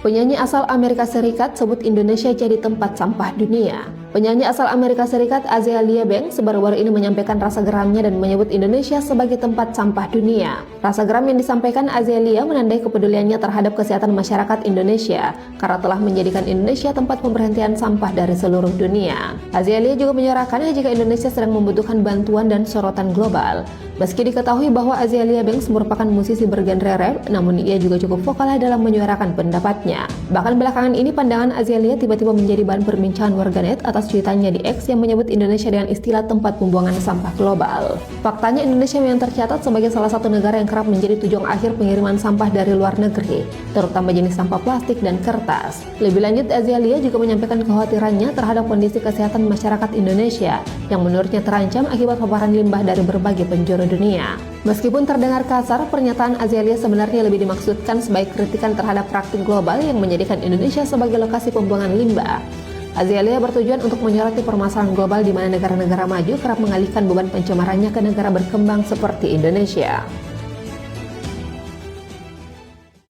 Penyanyi asal Amerika Serikat sebut Indonesia jadi tempat sampah dunia. Penyanyi asal Amerika Serikat Azealia Banks baru-baru ini menyampaikan rasa geramnya dan menyebut Indonesia sebagai tempat sampah dunia. Rasa geram yang disampaikan Azealia menandai kepeduliannya terhadap kesehatan masyarakat Indonesia karena telah menjadikan Indonesia tempat pemberhentian sampah dari seluruh dunia. Azealia juga menyuarakan jika Indonesia sedang membutuhkan bantuan dan sorotan global. Meski diketahui bahwa Azealia Banks merupakan musisi bergenre rap, namun ia juga cukup vokal dalam menyuarakan pendapatnya. Bahkan belakangan ini pandangan Azealia tiba-tiba menjadi bahan perbincangan warganet atas cuitannya di X yang menyebut Indonesia dengan istilah tempat pembuangan sampah global. Faktanya Indonesia memang tercatat sebagai salah satu negara yang kerap menjadi tujuan akhir pengiriman sampah dari luar negeri, terutama jenis sampah plastik dan kertas. Lebih lanjut, Azealia juga menyampaikan kekhawatirannya terhadap kondisi kesehatan masyarakat Indonesia yang menurutnya terancam akibat paparan limbah dari berbagai penjuru dunia. Meskipun terdengar kasar, pernyataan Azealia sebenarnya lebih dimaksudkan sebagai kritikan terhadap praktik global yang menjadikan Indonesia sebagai lokasi pembuangan limbah. Azealia bertujuan untuk menyoroti permasalahan global di mana negara-negara maju kerap mengalihkan beban pencemarannya ke negara berkembang seperti Indonesia.